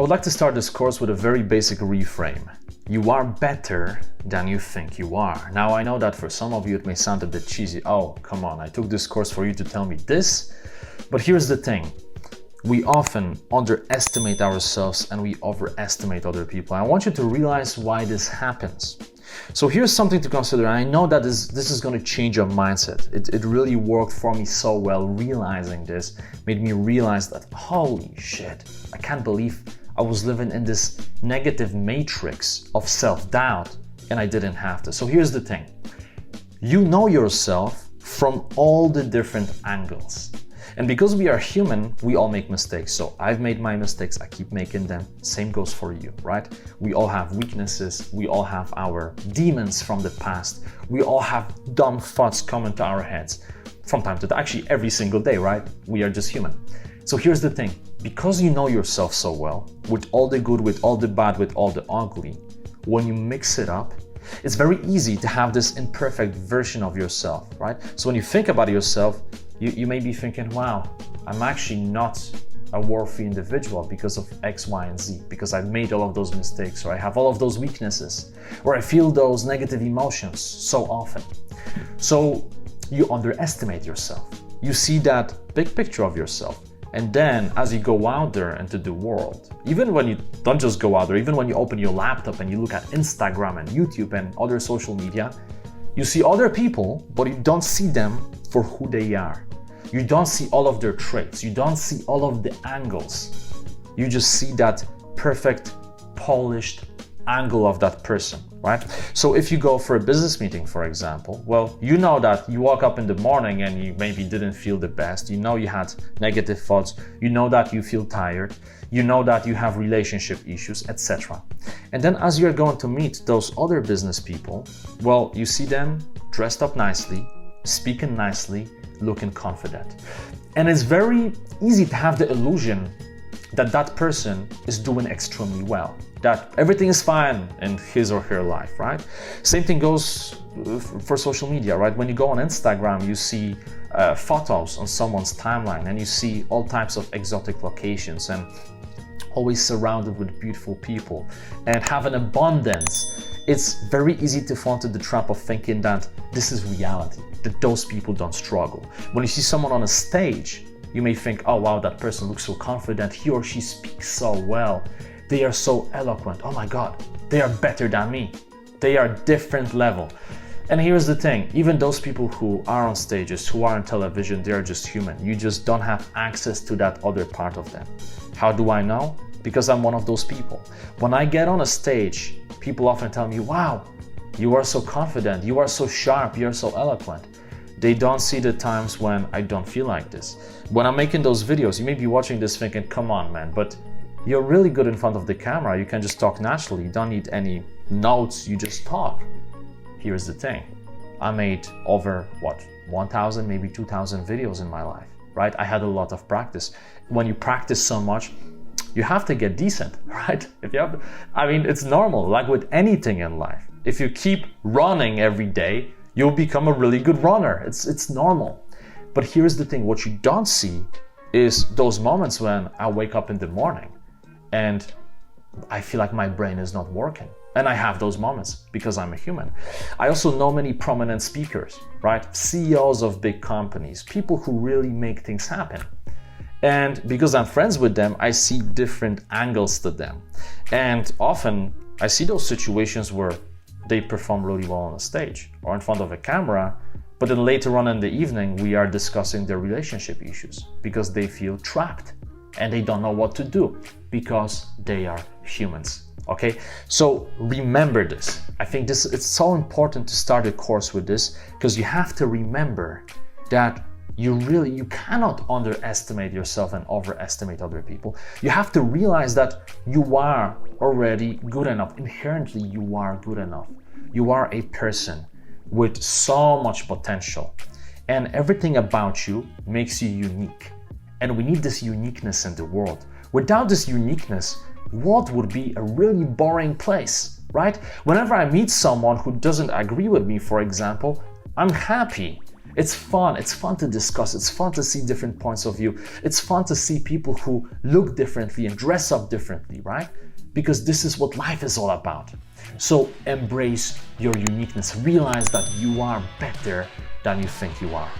I would like to start this course with a very basic reframe. You are better than you think you are. Now, I know that for some of you it may sound a bit cheesy. Oh, come on, I took this course for you to tell me this. But here's the thing. We often underestimate ourselves and we overestimate other people. I want you to realize why this happens. So here's something to consider. I know that this is going to change your mindset. It really worked for me so well. Realizing this made me realize that, holy shit, I can't believe I was living in this negative matrix of self-doubt and I didn't have to. So here's the thing. You know yourself from all the different angles. And because we are human, we all make mistakes. So I've made my mistakes, I keep making them. Same goes for you, right? We all have weaknesses. We all have our demons from the past. We all have dumb thoughts coming to our heads from time to time, actually every single day, right? We are just human. So here's the thing, because you know yourself so well, with all the good, with all the bad, with all the ugly, when you mix it up, it's very easy to have this imperfect version of yourself, right? So when you think about yourself, you may be thinking, wow, I'm actually not a worthy individual because of X, Y, and Z, because I've made all of those mistakes, or I have all of those weaknesses, or I feel those negative emotions so often. So you underestimate yourself. You see that big picture of yourself. And then as you go out there into the world, even when you don't just go out there, even when you open your laptop and you look at Instagram and YouTube and other social media, you see other people, but you don't see them for who they are. You don't see all of their traits. You don't see all of the angles. You just see that perfect, polished angle of that person, right? So if you go for a business meeting, for example, well, you know that you woke up in the morning and you maybe didn't feel the best. You know you had negative thoughts. You know that you feel tired. You know that you have relationship issues, etc. And then as you're going to meet those other business people, well, you see them dressed up nicely, speaking nicely, looking confident. And it's very easy to have the illusion that that person is doing extremely well, that everything is fine in his or her life, right? Same thing goes for social media, right? When you go on Instagram, you see photos on someone's timeline and you see all types of exotic locations and always surrounded with beautiful people and have an abundance. It's very easy to fall into the trap of thinking that this is reality, that those people don't struggle. When you see someone on a stage, you may think, oh wow, that person looks so confident, he or she speaks so well, they are so eloquent, oh my God, they are better than me, they are different level. And here's the thing, even those people who are on stages, who are on television, they are just human. You just don't have access to that other part of them. How do I know? Because I'm one of those people. When I get on a stage, people often tell me, wow, you are so confident, you are so sharp, you are so eloquent. They don't see the times when I don't feel like this. When I'm making those videos, you may be watching this thinking, come on, man, but you're really good in front of the camera. You can just talk naturally. You don't need any notes, you just talk. Here's the thing. I made over, 1,000, maybe 2,000 videos in my life, right? I had a lot of practice. When you practice so much, you have to get decent, right? It's normal, like with anything in life. If you keep running every day, you'll become a really good runner. It's normal. But here's the thing, what you don't see is those moments when I wake up in the morning and I feel like my brain is not working. And I have those moments because I'm a human. I also know many prominent speakers, right? CEOs of big companies, people who really make things happen. And because I'm friends with them, I see different angles to them. And often I see those situations where they perform really well on a stage or in front of a camera, but then later on in the evening, we are discussing their relationship issues because they feel trapped and they don't know what to do because they are humans. Okay, so remember this. I think it's so important to start a course with this because you have to remember that you cannot underestimate yourself and overestimate other people. You have to realize that you are already good enough. Inherently, you are good enough. You are a person with so much potential, and everything about you makes you unique. And we need this uniqueness in the world. Without this uniqueness, world would be a really boring place, right? Whenever I meet someone who doesn't agree with me, for example, I'm happy It's fun to discuss, it's fun to see different points of view, it's fun to see people who look differently and dress up differently, right? Because this is what life is all about. So embrace your uniqueness, realize that you are better than you think you are.